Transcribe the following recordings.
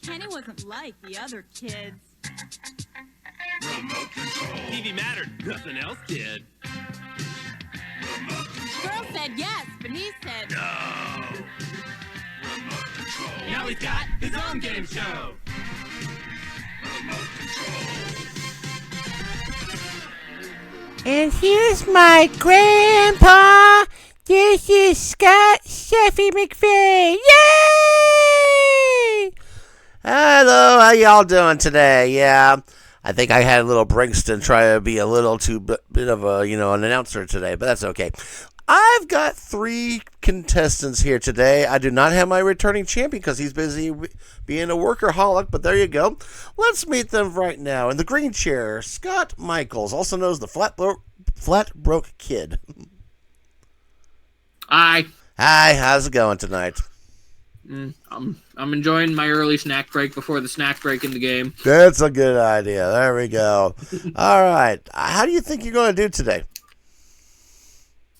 Kenny wasn't like the other kids. Remote control. TV mattered. Nothing else did. Remote control. Girl said yes, but he said No. Remote control. Now he's got his own game show. Remote control. And here's my grandpa. This is Scott Sheffy McVeigh. Yay! Hello, how y'all doing today? Yeah, I think I had a little Brinkston try to be a little too bit of a, an announcer today, but that's okay. I've got 3 contestants here today. I do not have my returning champion because he's busy being a workaholic, but there you go. Let's meet them right now. In the green chair, Scott Michaels, also known as the Flat Broke Kid. Hi. Hi, how's it going tonight? I'm enjoying my early snack break before the snack break in the game. That's a good idea. There we go. All right. How do you think you're going to do today?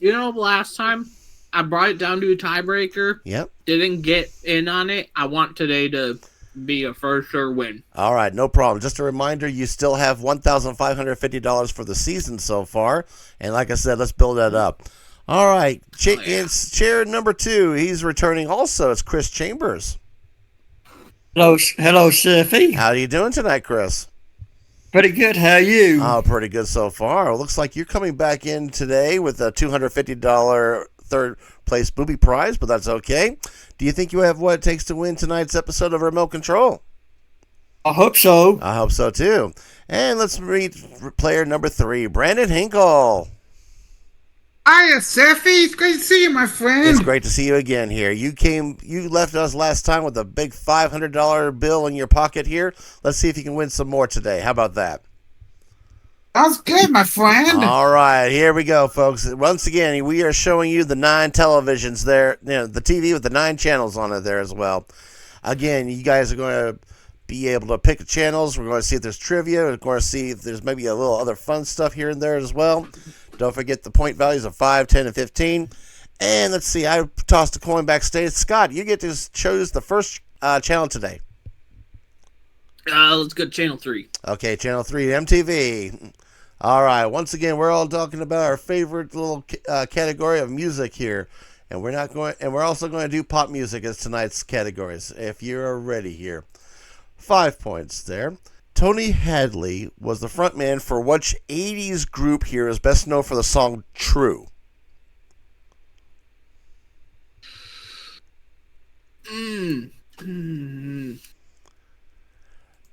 Last time I brought it down to a tiebreaker. Yep. Didn't get in on it. I want today to be a for sure win. All right, no problem. Just a reminder, you still have $1,550 for the season so far. And like I said, let's build that up. All right. It's chair number 2. He's returning also. It's Chris Chambers. Hello, Sheffy. How are you doing tonight, Chris? Pretty good. How are you? Oh, pretty good so far. It looks like you're coming back in today with a $250 third place booby prize, but that's okay. Do you think you have what it takes to win tonight's episode of Remote Control? I hope so. I hope so too. And let's meet player number 3, Brandon Hinkle. Hiya, Seffy. It's great to see you, my friend. It's great to see you again here. You left us last time with a big $500 bill in your pocket here. Let's see if you can win some more today. How about that? Sounds good, my friend. All right, here we go, folks. Once again, we are showing you the 9 televisions there, the TV with the 9 channels on it there as well. Again, you guys are going to be able to pick the channels. We're going to see if there's trivia. We're going to see if there's maybe a little other fun stuff here and there as well. Don't forget the point values of 5, 10, and 15. And let's see, I tossed a coin backstage. Scott, you get to choose the first channel today. Let's go to channel 3. Okay, channel 3, MTV. All right, once again, we're all talking about our favorite little category of music here. And we're also going to do pop music as tonight's categories, if you're ready here. 5 points there. Tony Hadley was the frontman for which 80s group here is best known for the song True?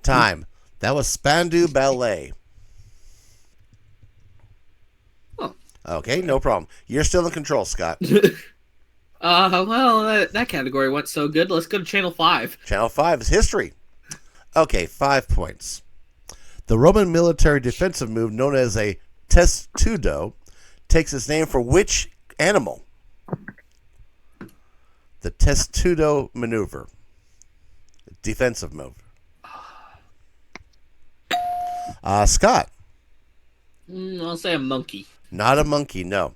Time. That was Spandau Ballet. Oh. Okay, no problem. You're still in control, Scott. Well, that category went so good. Let's go to channel 5. Channel 5 is history. Okay, 5 points. The Roman military defensive move known as a testudo takes its name for which animal? The testudo maneuver. Defensive move. Scott. I'll say a monkey. Not a monkey, no.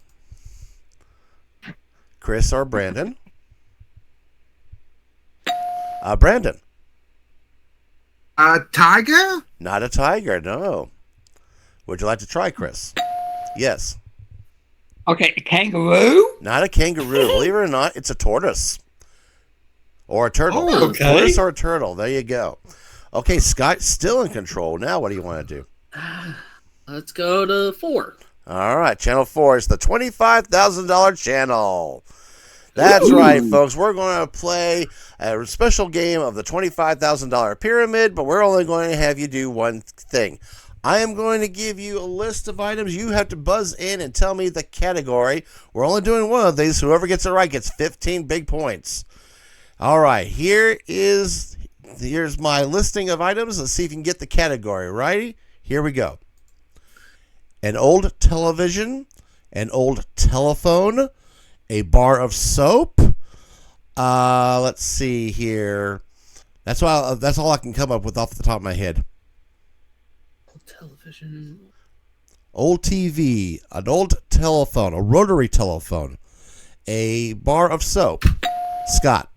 Chris or Brandon? Brandon. Tiger? Not a tiger, no. Would you like to try, Chris? Yes. Okay, a kangaroo? Not a kangaroo. Believe it or not, it's a tortoise. Or a turtle. Oh, okay. Tortoise or a turtle. There you go. Okay, Scott's still in control. Now what do you want to do? Let's go to 4. All right, Channel 4 is the $25,000 channel. That's right, folks. We're going to play a special game of the $25,000 pyramid, but we're only going to have you do one thing. I am going to give you a list of items. You have to buzz in and tell me the category. We're only doing one of these. Whoever gets it right gets 15 big points. All right, here's my listing of items. Let's see if you can get the category. Righty? Here we go. An old television, an old telephone, a bar of soap. Let's see here. That's all I can come up with off the top of my head. Television. Old TV, an old telephone, a rotary telephone, a bar of soap. Scott.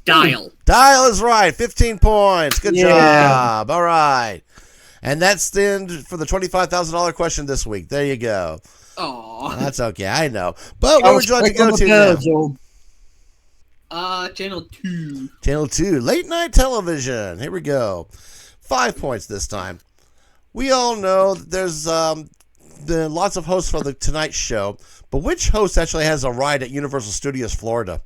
Dial. Dial is right. 15 points. Good Yeah. job. All right. And that's the end for the $25,000 question this week. There you go. Aw. That's okay. I know. But where would you like to go to now? Channel 2. Channel 2, late night television. Here we go. 5 points this time. We all know that there's been lots of hosts for the Tonight Show, but which host actually has a ride at Universal Studios Florida?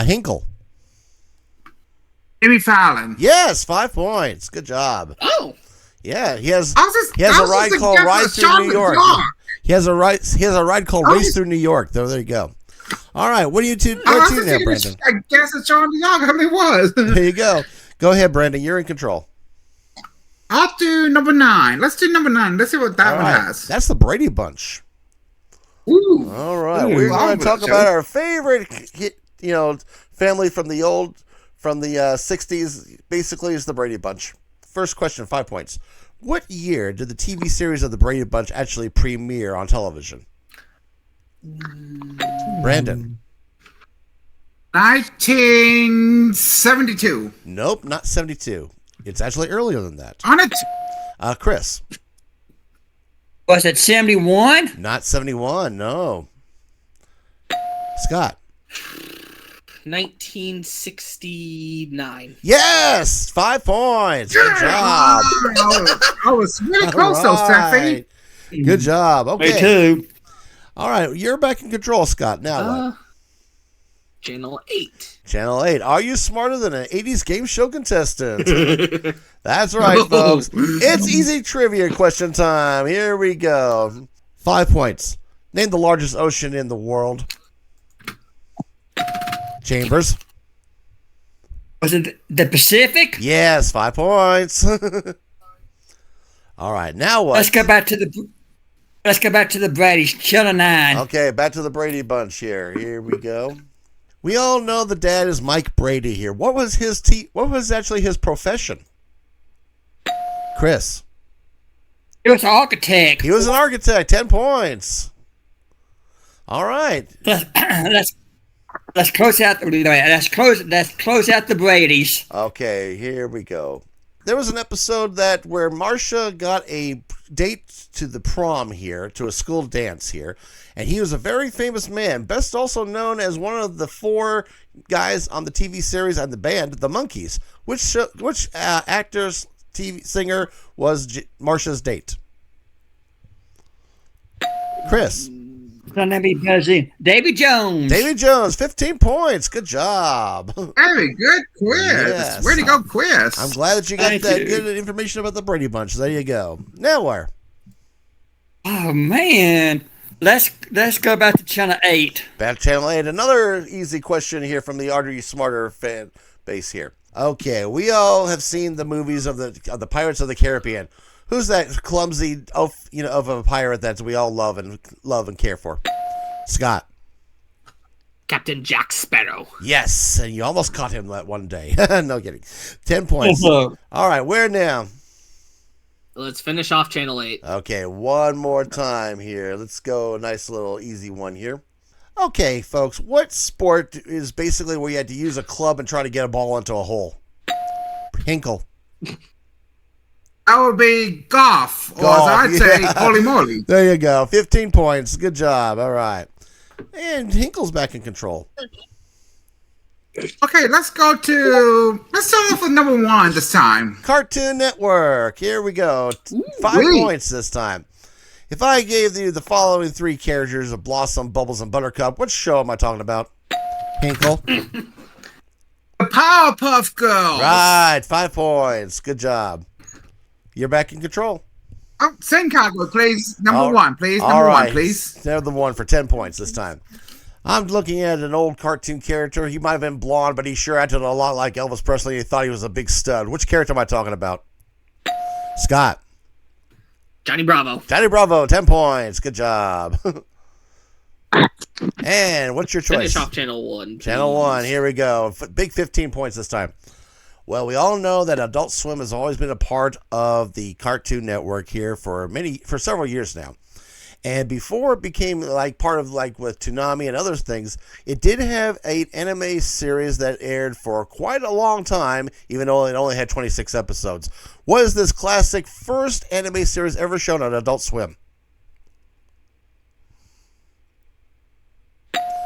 Hinkle. Jimmy Fallon. Yes, 5 points. Good job. Oh. Yeah, he has I was just- he has I a was ride just called against Ride the Through Sean New York. McDonough. He has a ride called I Race was- Through New York. There you go. All right, what are you two? I Where was to just now, thinking, Brandon? I guess it's Sean DeYoung. I mean, it was. There you go. Go ahead, Brandon. You're in control. I'll do number 9. Let's do number 9. Let's see what that All one right, has. that's the Brady Bunch. Ooh. All right, Ooh, we're love going to that talk show. about our favorite, family from the 60s. Basically, is the Brady Bunch. First question, 5 points. What year did the TV series of the Brady Bunch actually premiere on television? Brandon. 1972. Nope, not 72. It's actually earlier than that. On it. Chris. Was it 71? Not 71, no. Scott. 1969. Yes! 5 points. Good job. I was really close, though, All Steffi. right. Good job. Me Okay. too. All right, you're back in control, Scott. Now what? Channel 8. Channel 8. Are you smarter than an 80s game show contestant? That's right, folks. It's easy trivia question time. Here we go. 5 points. Name the largest ocean in the world. Chambers. Was it the Pacific? Yes, 5 points. All right, now what? Let's go back to the Brady's. Channel 9. Okay, back to the Brady Bunch here. Here we go. We all know the dad is Mike Brady here. What was what was actually his profession? Chris. He was an architect. He was an architect. 10 points. All right. Let's close out the let's close out the Brady's. Okay, here we go. There was an episode where Marcia got a date to the prom here, to a school dance here, and he was a very famous man, best also known as one of the 4 guys on the TV series and the band, the Monkees. Which actor's singer was Marcia's date? Chris. Davy Jones. Davy Jones, 15 points. Good job. Very good quiz. Yes. Way to go, quiz. I'm glad that you got Thank that you. good information about the Brady Bunch. There you go. Now where? Oh man. Let's go back to Channel 8. Back to Channel 8. Another easy question here from the Are You Smarter fan base here. Okay, we all have seen the movies of the Pirates of the Caribbean. Who's that clumsy of a pirate that we all love and care for? Scott. Captain Jack Sparrow. Yes, and you almost caught him that one day. No kidding. 10 points. All right, where now? Let's finish off Channel 8. Okay, one more time here. Let's go a nice little easy one here. Okay, folks, what sport is basically where you had to use a club and try to get a ball into a hole? Hinkle. That would be golf. Or Golf, as I'd say, yeah. holy moly. There you go. 15 points. Good job. All right. And Hinkle's back in control. Okay, let's start off with number 1 this time. Cartoon Network. Here we go. 5 Sweet. points this time. If I gave you the following 3 characters of Blossom, Bubbles, and Buttercup, which show am I talking about? Hinkle. The Powerpuff Girls. Right. 5 points. Good job. You're back in control. Oh, same category, please. Number All- 1, please. all Number right. 1, please. They're the one for 10 points this time. I'm looking at an old cartoon character. He might have been blonde, but he sure acted a lot like Elvis Presley. He thought he was a big stud. Which character am I talking about? Scott. Johnny Bravo. Johnny Bravo, 10 points. Good job. And what's your choice? Finish off Channel 1. Channel please. 1. Here we go. Big 15 points this time. Well, we all know that Adult Swim has always been a part of the Cartoon Network here for several years now. And before it became like part of like with Toonami and other things, it did have an anime series that aired for quite a long time, even though it only had 26 episodes. What is this classic first anime series ever shown on Adult Swim?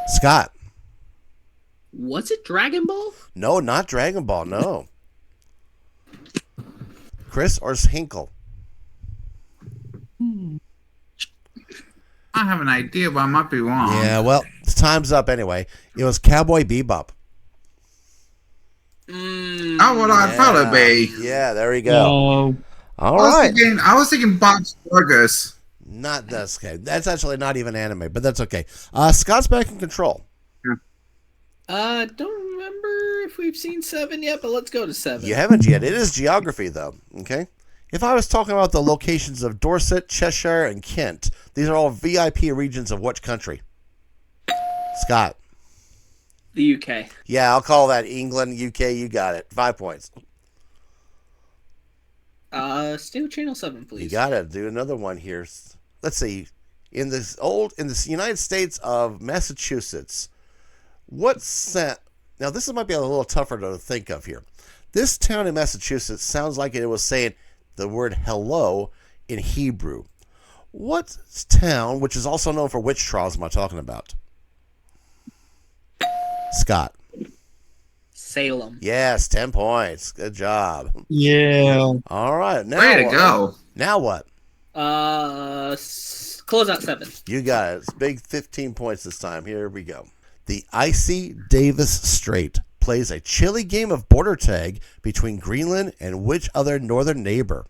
Scott. Was it Dragon Ball? No, not Dragon Ball, no. Chris or Hinkle? I have an idea, but I might be wrong. Yeah, well, time's up anyway. It was Cowboy Bebop. Oh, well, I thought it'd be. Yeah, there we go. Oh, All right. I was thinking Bob's Burgers. Not that's okay. That's actually not even anime, but that's okay. Scott's back in control. Don't remember if we've seen 7 yet, but let's go to 7. You haven't yet. It is geography, though. Okay. If I was talking about the locations of Dorset, Cheshire, and Kent, these are all VIP regions of which country? Scott. The UK. Yeah, I'll call that England, UK. You got it. 5 points. Stay with Channel 7, please. You got to do another one here. Let's see. In the United States of Massachusetts, now this might be a little tougher to think of here. This town in Massachusetts sounds like it was saying the word hello in Hebrew. What town, which is also known for witch trials, am I talking about? Scott. Salem. Yes, 10 points. Good job. yeah. All right. Now Way to what? go. Now what? Close out 7. You got it. It's big 15 points this time. Here we go. The Icy Davis Strait plays a chilly game of border tag between Greenland and which other northern neighbor?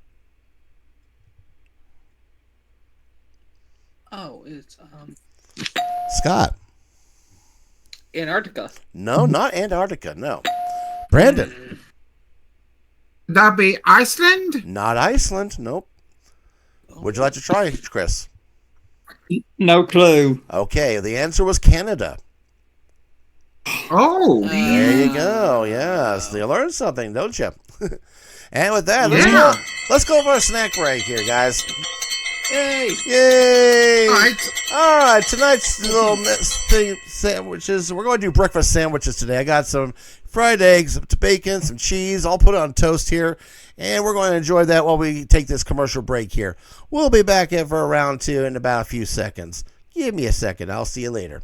Oh, it's Scott. Antarctica. No, not Antarctica. No. Brandon. That'd be Iceland? Not Iceland. Nope. Would you like to try, Chris? No clue. Okay, the answer was Canada. Oh. There you go. Yes, you learned something, don't you? And with that, Yeah. let's go for a snack break here, guys. Yay! Yay! Right. All right, tonight's little thing sandwiches. We're going to do breakfast sandwiches today. I got some fried eggs, some bacon, some cheese. I'll put it on toast here, and we're going to enjoy that while we take this commercial break here. We'll be back in for round 2 in about a few seconds. Give me a second. I'll see you later.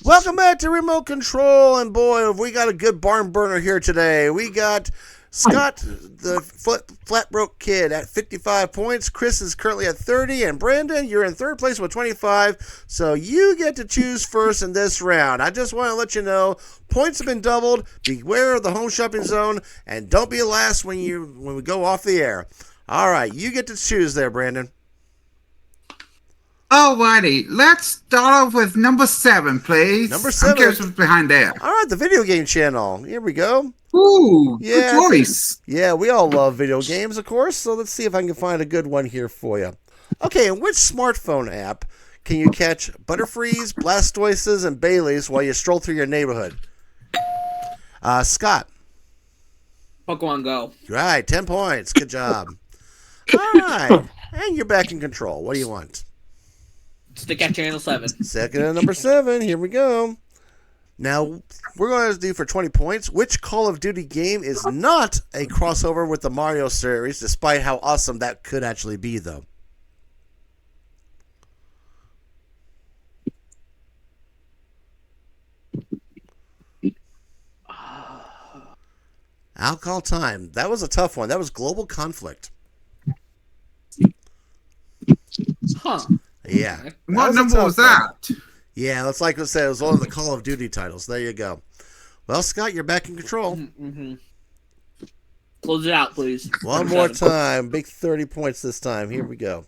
Welcome back to Remote Control, and boy, have we got a good barn burner here today. We got Scott, the flat broke kid, at 55 points. Chris is currently at 30, and Brandon, you're in third place with 25. So you get to choose first in this round. I just want to let you know, points have been doubled. Beware of the home shopping zone, and don't be last when we go off the air. All right, you get to choose there, Brandon. Alrighty, let's start off with number 7, please. Number 7. I'm curious what's behind there. All right, the video game channel. Here we go. Ooh, Yeah. good choice. Yeah, we all love video games, of course, so let's see if I can find a good one here for you. Okay, in which smartphone app can you catch Butterfrees, Blastoises, and Baileys while you stroll through your neighborhood? Scott. Pokemon Go. Right, 10 points. Good job. All right, and you're back in control. What do you want? Stick at Channel 7. Second and number 7. Here we go. Now, we're going to do for 20 points. Which Call of Duty game is not a crossover with the Mario series, despite how awesome that could actually be, though? Alcohol Time. That was a tough one. That was Global Conflict. Huh. Yeah. What a number tough was one. that? Yeah, that's like I said. It was one of the Call of Duty titles. There you go. Well, Scott, you're back in control. Mm-hmm. Close it out, please. One more time. Big 30 points this time. Here we go.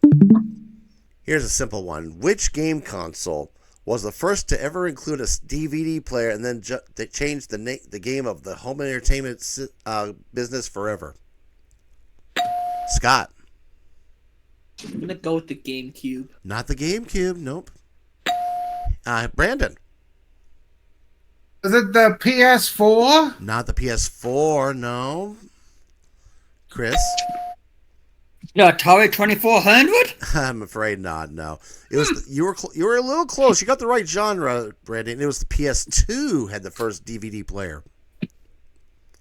Here's a simple one. Which game console was the first to ever include a DVD player and then they changed the game of the home entertainment business forever? Scott. I'm going to go with the GameCube. Not the GameCube. Nope. Brandon. Is it the PS4? Not the PS4, no. Chris? The Atari 2400? I'm afraid not. No, it was you were a little close. You got the right genre, Brandon. It was the PS2 had the first DVD player.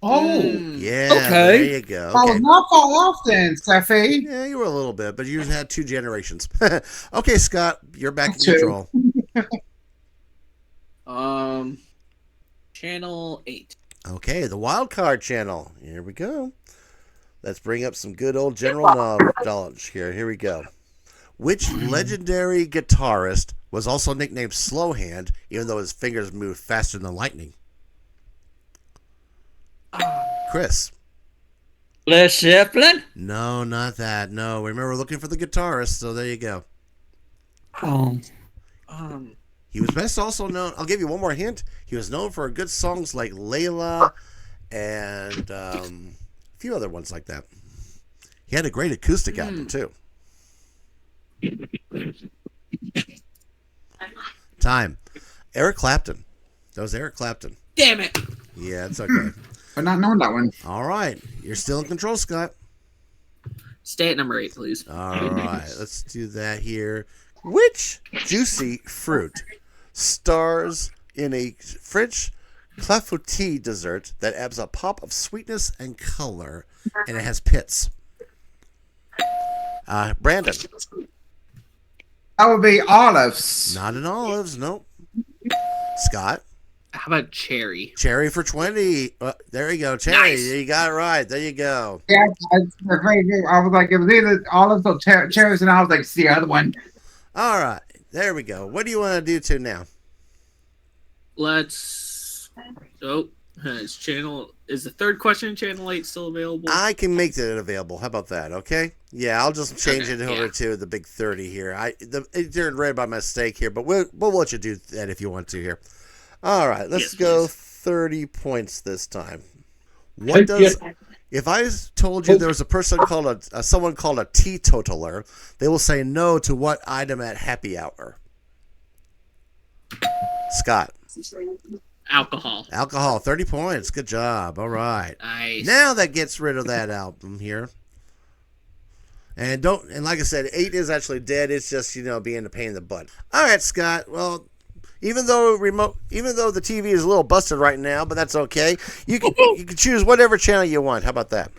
Oh. Yeah, Okay. there you go. I Okay. was not far off then, Steffi. Yeah, you were a little bit, but you had 2 generations. Okay, Scott, you're back in 2. control. Channel 8. Okay, the Wild Card Channel. Here we go. Let's bring up some good old general knowledge here. Here we go. Which legendary guitarist was also nicknamed Slowhand, even though his fingers moved faster than lightning? Chris? Led Zeppelin? No, not that. No, remember, we're looking for the guitarist, so there you go. Oh. He was best also known, I'll give you one more hint. He was known for good songs like Layla and a few other ones like that. He had a great acoustic album, too. Time. Eric Clapton. That was Eric Clapton. Damn it! Yeah, it's okay. I've not known that one. All right. You're still in control, Scott. Stay at number 8, please. All right. Let's do that here. Which juicy fruit stars in a French clafoutis dessert that adds a pop of sweetness and color, and it has pits? Brandon. That would be olives. Not in olives. Nope. Scott. How about cherry? Cherry for 20. There you go. Cherry. Nice. You got it right. There you go. Yeah, I was like, it was either olives or cherries, and I was like, it's the other one. All right. There we go. What do you want to do to now? Let's. Oh, is the third question channel 8 still available? I can make that available. How about that? Okay. Yeah, I'll just change Okay, it over yeah. to the big 30 here. It turned red by mistake here, but we'll let you do that if you want to here. All right, let's Yes, go please. 30 points this time. What does if I told you there was a person called someone called a teetotaler, they will say no to what item at happy hour? Scott. Alcohol. Alcohol, 30 points. Good job. All right. Nice. Now that gets rid of that album here. And like I said, 8 is actually dead. It's just, being a pain in the butt. All right, Scott. Well, even though the TV is a little busted right now, but that's okay. You can choose whatever channel you want. How about that?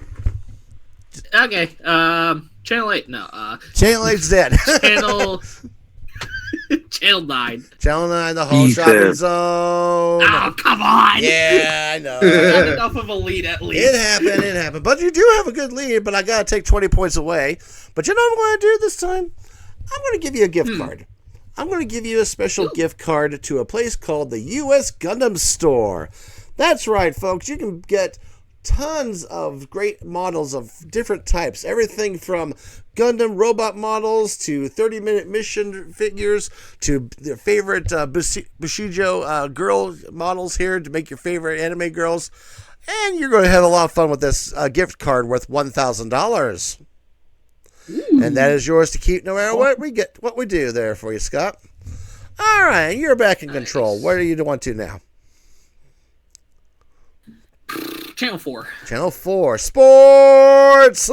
Okay. Channel 8. No. Channel 8's dead. Channel 9. Channel 9, the whole shopping zone. Oh, come on! Yeah, I know. Not enough of a lead, at least. It happened. But you do have a good lead, but I got to take 20 points away. But you know what I'm going to do this time? I'm going to give you a gift card. I'm going to give you a special gift card to a place called the U.S. Gundam Store. That's right, folks. You can get tons of great models of different types. Everything from Gundam robot models to 30-minute mission figures to their favorite Bushido girl models here to make your favorite anime girls. And you're going to have a lot of fun with this gift card worth $1,000. And that is yours to keep no matter what we do there for you, Scott. All right, you're back in control. What do you want to now? Channel 4. Channel 4. Sports!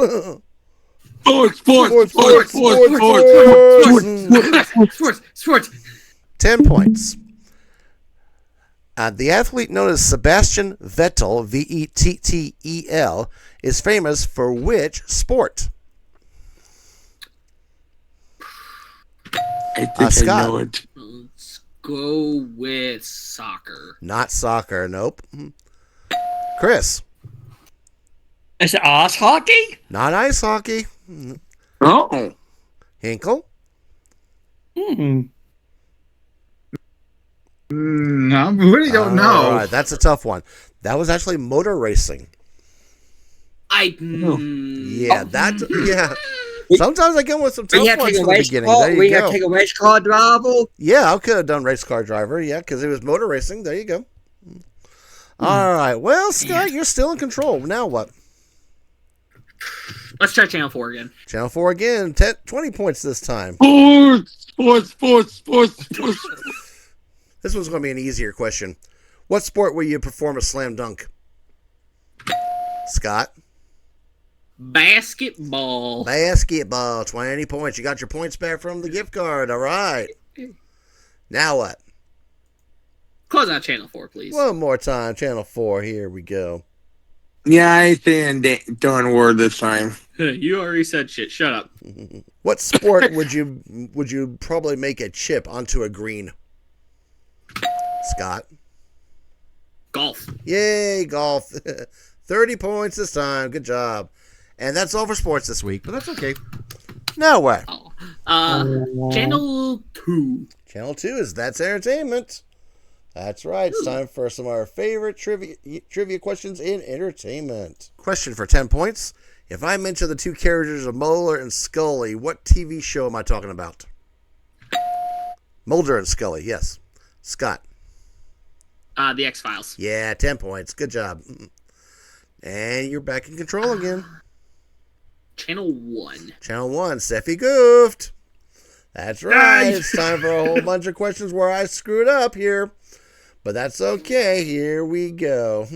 Sports. 10 points. The athlete known as Sebastian Vettel, Vettel, is famous for which sport? I think Scott. I know it. Let's go with soccer. Not soccer, nope. Chris. Is it ice hockey? Not ice hockey. Oh. Hinkle. I really don't know. All right, that's a tough one. That was actually motor racing. Yeah, yeah. Sometimes I get with some tough We have to ones take a from the race beginning. car. There you We go. have to take a race car driver. Yeah, I could have done race car driver. Yeah, because it was motor racing. There you go. All right. Well, Scott, you're still in control. Now what? Let's try Channel 4 again. Channel 4 again. 20 points this time. Sports. This one's going to be an easier question. What sport will you perform a slam dunk? Scott? Basketball. Basketball, 20 points. You got your points back from the gift card. All right. Now what? Close out channel 4, please. One more time. Channel 4. Here we go. Yeah, I ain't saying darn word this time. You already said shit. Shut up. What sport would you probably make a chip onto a green? Scott? Golf. Yay, golf. 30 points this time. Good job. And that's all for sports this week, but that's okay. Now what? Channel 2. Channel 2 is That's Entertainment. That's right. It's time for some of our favorite trivia questions in entertainment. Question for 10 points. If I mention the two characters of Mulder and Scully, what TV show am I talking about? Mulder and Scully, yes. Scott. The X-Files. Yeah, 10 points. Good job. And you're back in control again. Channel 1. Channel 1, Seffy goofed. That's right. It's time for a whole bunch of questions where I screwed up here. But that's okay. Here we go.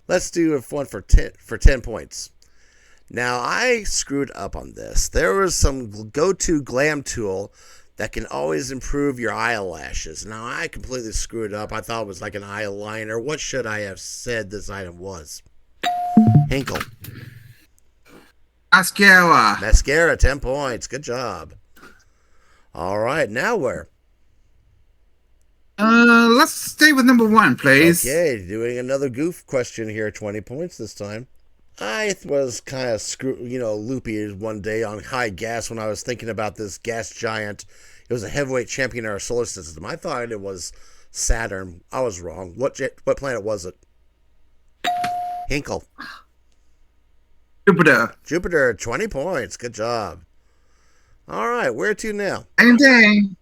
Let's do one for 10 points. Now, I screwed up on this. There was some go-to glam tool that can always improve your eyelashes. Now, I completely screwed up. I thought it was like an eyeliner. What should I have said this item was? Hinkle. Mascara. Mascara, 10 points. Good job. All right, now where? Let's stay with number 1, please. Okay, doing another goof question here. 20 points this time. I was kind of loopy one day on high gas when I was thinking about this gas giant. It was a heavyweight champion in our solar system. I thought it was Saturn. I was wrong. What planet was it? Hinkle. Jupiter. Jupiter, 20 points. Good job. All right, where to now? Same thing.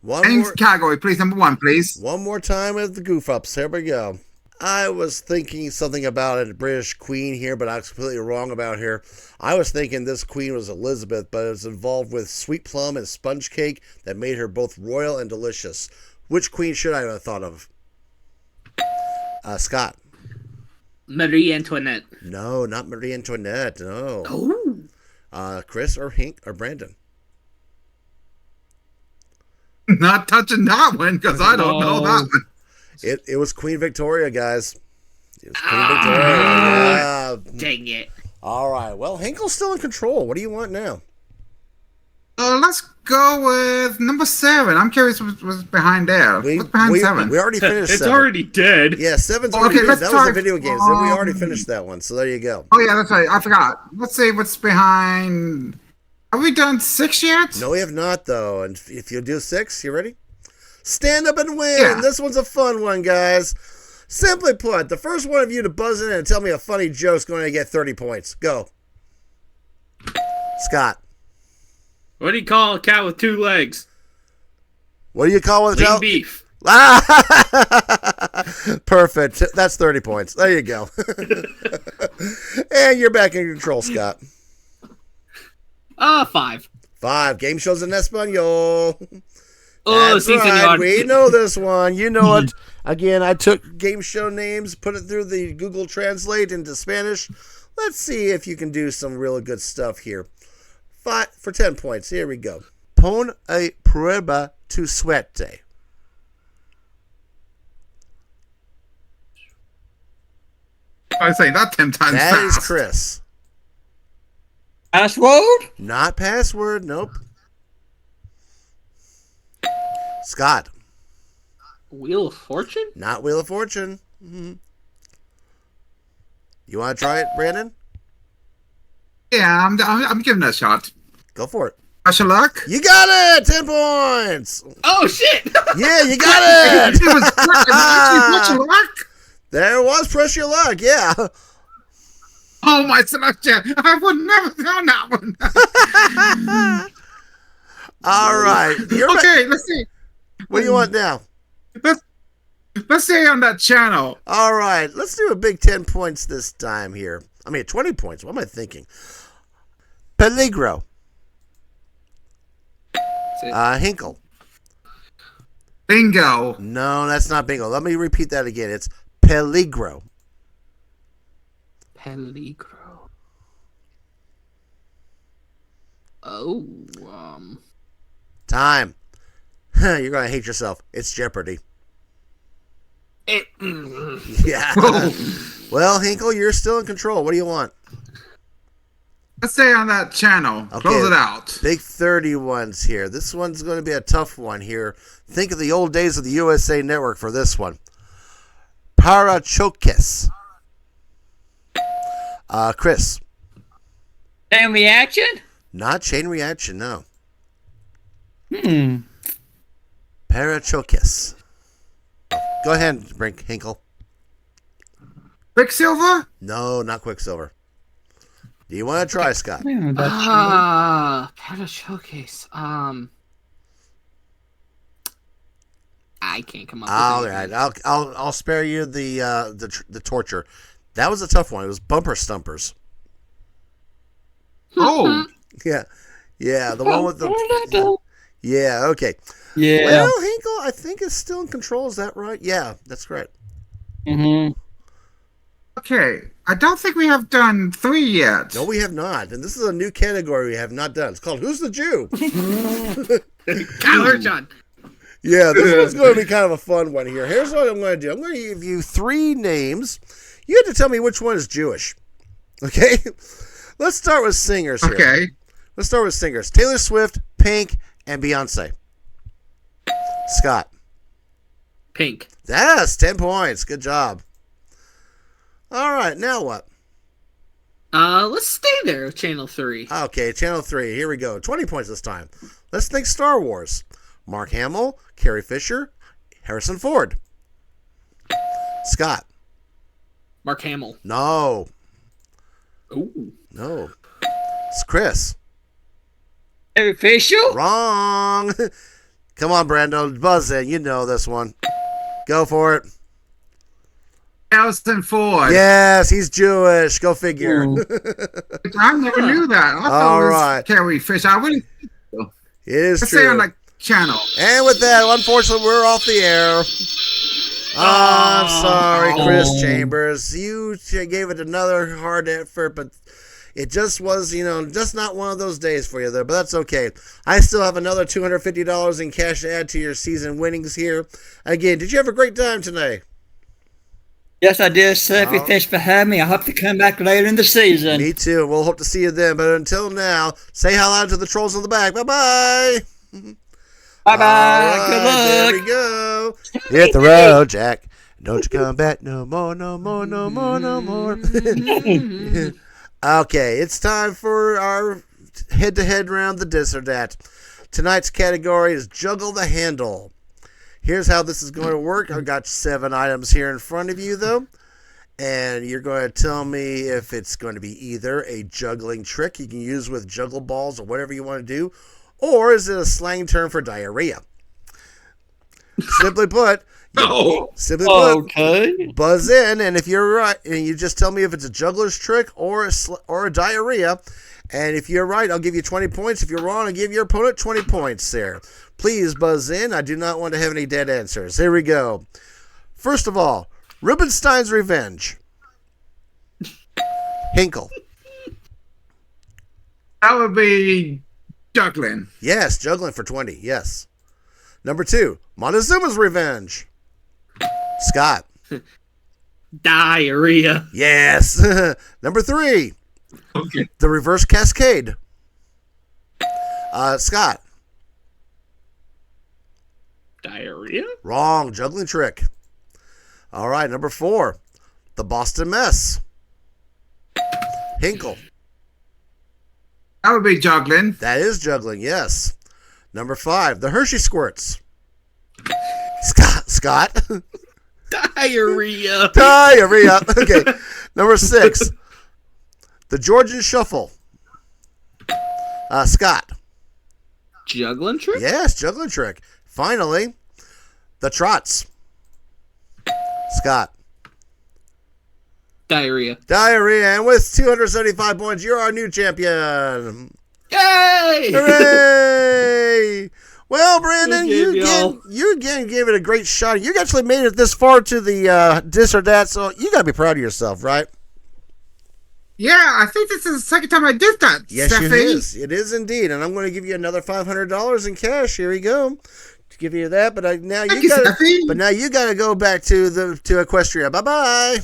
One more category, please. Number 1, please. One more time with the goof ups. Here we go. I was thinking something about a British queen here, but I was completely wrong about her. I was thinking this queen was Elizabeth, but it was involved with sweet plum and sponge cake that made her both royal and delicious. Which queen should I have thought of? Scott. Marie Antoinette. No, not Marie Antoinette. No. Oh. Chris or Hink or Brandon? Not touching that one because I don't know that one. It was Queen Victoria, guys. It was Queen Victoria. Dang it. All right. Well, Hinkle's still in control. What do you want now? Let's go with number 7. I'm curious what's behind there. What's behind 7? We already finished It's 7. already dead. Yeah, 7's already Okay, finished. That was the video games. We from- already finished that one. So there you go. Oh, yeah, that's right. I forgot. Let's see what's behind... Have we done 6 yet? No, we have not, though. And if you do 6, you ready? Stand up and win. Yeah. This one's a fun one, guys. Simply put, the first one of you to buzz in and tell me a funny joke is going to get 30 points. Go. Scott. What do you call a cat with 2 legs? What do you call it? Lean beef. Perfect. That's 30 points. There you go. And you're back in control, Scott. 5. 5. Game shows in Espanol. Oh, That's sí, right. señor. We know this one. You know it. Again, I took game show names, put it through the Google Translate into Spanish. Let's see if you can do some really good stuff here. 5 for 10 points. Here we go. Pon a prueba tu suerte. I say that 10 times That is fast. Chris. Password? Not password. Nope. Scott. Wheel of Fortune? Not Wheel of Fortune. You want to try it, Brandon? Yeah, I'm giving it a shot. Go for it. Special luck? You got it! 10 points! Oh, shit! Yeah, you got it! It was special luck? There was Press Your Luck, yeah. Oh, my Celestia. I would never done that one. All right. Okay, let's see. What do you want now? Let's stay on that channel. All right. Let's do a big 10 points this time here. I mean, 20 points. What am I thinking? Peligro. Hinkle. Bingo. No, that's not bingo. Let me repeat that again. It's Peligro. Peligro. Oh, Time. You're going to hate yourself. It's Jeopardy. Yeah. Well, Hinkle, you're still in control. What do you want? Let's stay on that channel. Okay, Close it out. Big 30 ones here. This one's going to be a tough one here. Think of the old days of the USA Network for this one. Parachokes. Chris. Chain reaction? Not chain reaction, no. Parachokes. Go ahead, Hinkle. Quicksilver? No, not Quicksilver. Do you want to try, Scott? Panda Showcase. I can't come up with All anything. right, I'll spare you the torture. That was a tough one. It was Bumper Stumpers. Oh. Yeah, the one with the. Yeah, okay. Yeah. Well, Hinkle, I think is still in control. Is that right? Yeah, that's correct. Okay. I don't think we have done 3 yet. No, we have not. And this is a new category we have not done. It's called Who's the Jew? Tyler John. Yeah, this one's going to be kind of a fun one here. Here's what I'm going to do. I'm going to give you 3 names. You have to tell me which one is Jewish. Okay? Let's start with singers here. Okay. Let's start with singers. Taylor Swift, Pink, and Beyonce. Scott. Pink. Yes, 10 points. Good job. All right, now what? Let's stay there. Channel 3. Okay, Channel 3. Here we go. 20 points this time. Let's think Star Wars. Mark Hamill, Carrie Fisher, Harrison Ford. Scott. Mark Hamill. No. Ooh. No. It's Chris. Official? Wrong. Come on, Brando. Buzz in. You know this one. Go for it. Harrison Ford. Yes, he's Jewish. Go figure. I never knew that. I thought All it was right. Carrie Fisher. I wouldn't. It is Let's stay on true. that channel. And with that, unfortunately, we're off the air. I'm sorry, Chris Chambers. You gave it another hard effort, but it just was, just not one of those days for you there. But that's okay. I still have another $250 in cash to add to your season winnings here. Again, did you have a great time tonight? Yes, I did, Sophie. Thanks for having me. I hope to come back later in the season. Me too. We'll hope to see you then. But until now, say hello to the trolls in the back. Bye-bye. Bye-bye. Right, Good luck. there we go. Hit the road, Jack. Don't you come back no more, no more, no more, no more. Okay, it's time for our head-to-head round, the this or that. Tonight's category is Juggle the Handle. Here's how this is going to work. I've got 7 items here in front of you, though. And you're going to tell me if it's going to be either a juggling trick you can use with juggle balls or whatever you want to do, or is it a slang term for diarrhea? Simply put, Okay. buzz in, and if you're right, and you just tell me if it's a juggler's trick or a diarrhea. And if you're right, I'll give you 20 points. If you're wrong, I'll give your opponent 20 points there. Please buzz in. I do not want to have any dead answers. Here we go. First of all, Rubinstein's Revenge. Hinkle. That would be juggling. Yes, juggling for 20. Yes. Number 2, Montezuma's Revenge. Scott. Diarrhea. Yes. Number 3, Okay. The Reverse Cascade. Scott. Diarrhea? Wrong. Juggling trick. All right. Number 4, The Boston Mess. Hinkle. That would be juggling. That is juggling. Yes. Number 5, The Hershey Squirts. Scott. Diarrhea. Diarrhea. Okay. Number 6, The Georgian Shuffle. Scott. Juggling trick? Yes, juggling trick. Finally, The Trots. Scott. Diarrhea. Diarrhea. And with 275 points, you're our new champion. Yay! Hooray! Well, Brandon, you again gave it a great shot. You actually made it this far to the this or that, so you got to be proud of yourself, right? Yeah, I think this is the second time I did that. Yes, Steffi. it is. It is indeed, and I'm going to give you another $500 in cash. Here we go. To give you that, but now you got to go back to Equestria. Bye bye.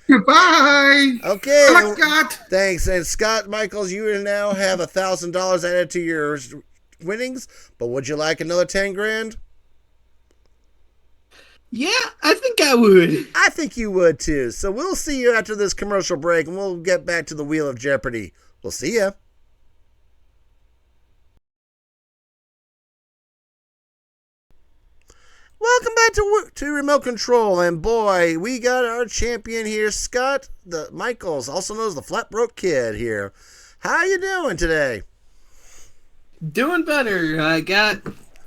Goodbye. Okay. Bye, Scott. Thanks, and Scott Michaels, you now have $1,000 added to your winnings. But would you like another 10 grand? Yeah, I think I would. I think you would too. So we'll see you after this commercial break, and we'll get back to the Wheel of Jeopardy. We'll see ya. Welcome back to Remote Control, and boy, we got our champion here, Scott Michaels, also known as the Flat Broke Kid here. How you doing today? Doing better. I got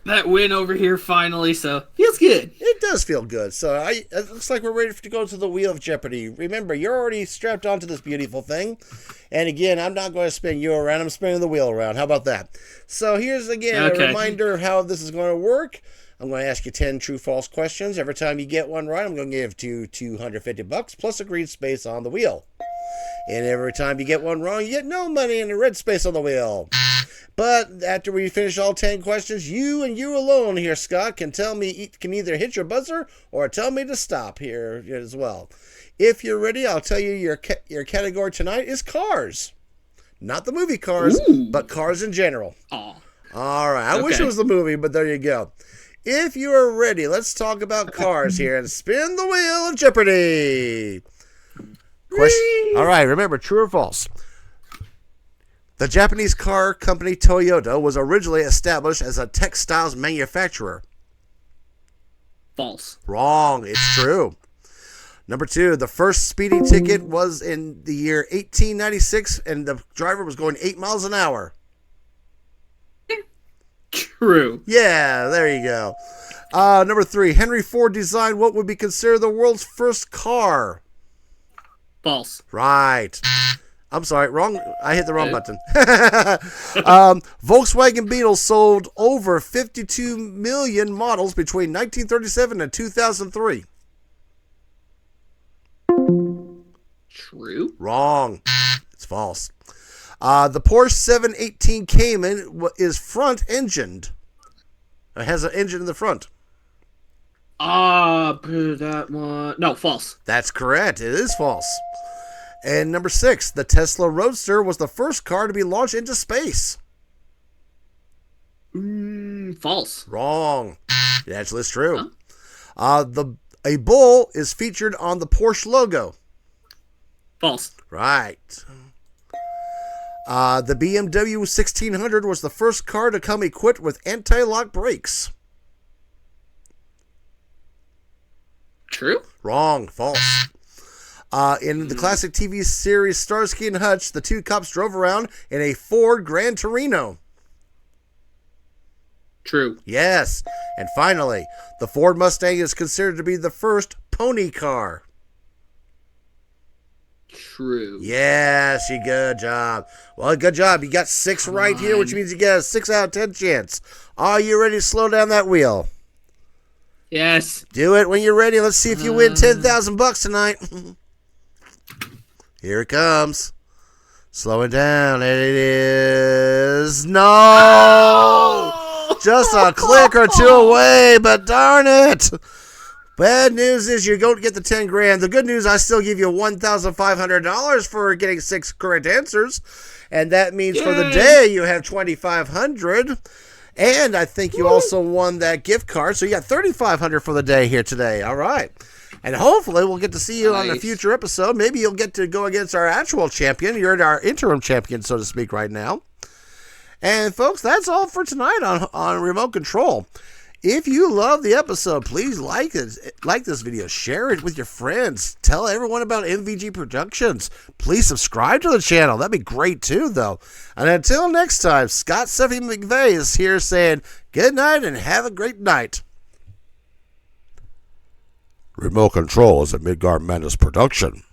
that win over here finally, so feels good. It does feel good. So it looks like we're ready to go to the Wheel of Jeopardy. Remember, you're already strapped onto this beautiful thing. And again, I'm not going to spin you around. I'm spinning the wheel around. How about that? So here's, again, a reminder of how this is going to work. I'm going to ask you 10 true-false questions. Every time you get one right, I'm going to give you $250 plus a green space on the wheel. And every time you get one wrong, you get no money and a red space on the wheel. But after we finish all 10 questions, you and you alone here, Scott, can either hit your buzzer or tell me to stop here as well. If you're ready, I'll tell you your category tonight is cars. Not the movie Cars, but cars in general. Aw. All right. I wish it was the movie, but there you go. If you are ready, let's talk about cars here and spin the Wheel of Jeopardy. Question. All right, remember, true or false? The Japanese car company Toyota was originally established as a textiles manufacturer. False. Wrong. It's true. Number 2, the first speeding ticket was in the year 1896, and the driver was going 8 miles an hour. True. Yeah, there you go. Number 3, Henry Ford designed what would be considered the world's first car. False. Right. I'm sorry, wrong. I hit the wrong button. Volkswagen Beetle sold over 52 million models between 1937 and 2003. True. Wrong. It's false. The Porsche 718 Cayman is front-engined. It has an engine in the front. That one. No, false. That's correct. It is false. And number 6, the Tesla Roadster was the first car to be launched into space. False. Wrong. It actually is true. Huh? A bull is featured on the Porsche logo. False. Right. The BMW 1600 was the first car to come equipped with anti-lock brakes. True. Wrong. False. In the classic TV series Starsky and Hutch, the two cops drove around in a Ford Gran Torino. True. Yes. And finally, the Ford Mustang is considered to be the first pony car. True. Yes, good job. Well, good job. You got 6 right here, which means you get a 6 out of 10 chance. Are you ready to slow down that wheel? Yes. Do it when you're ready. Let's see if you win $10,000 tonight. Here it comes. Slow it down. It is no. Just a click or two away, but darn it. Bad news is you don't get the 10 grand. The good news, I still give you $1,500 for getting 6 correct answers. And that means for the day, you have $2,500. And I think you also won that gift card. So you got $3,500 for the day here today. All right. And hopefully we'll get to see you on a future episode. Maybe you'll get to go against our actual champion. You're our interim champion, so to speak, right now. And folks, that's all for tonight on Remote Control. If you love the episode, please like this video, share it with your friends, tell everyone about MVG Productions. Please subscribe to the channel. That'd be great too, though. And until next time, Scott Seffy McVeigh is here saying good night and have a great night. Remote Control is a Midgard Madness production.